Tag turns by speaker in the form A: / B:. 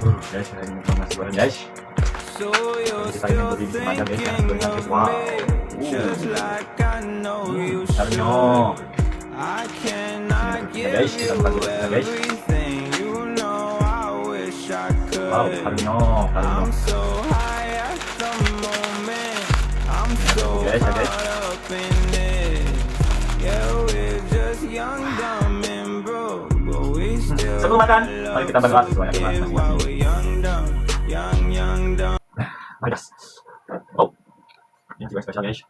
A: Guys, kalian ini nasi goreng guys. Jadi kita ingin beri semangat guys, nasi goreng guys. Wow. Karno. Guys, kita buka dulu kita guys. Wow, karno. Guys, ya guys. Sebelum makan, mari kita berdoa sesuai agama masing-masing. Mari guys. Oh, ini juga spesial guys.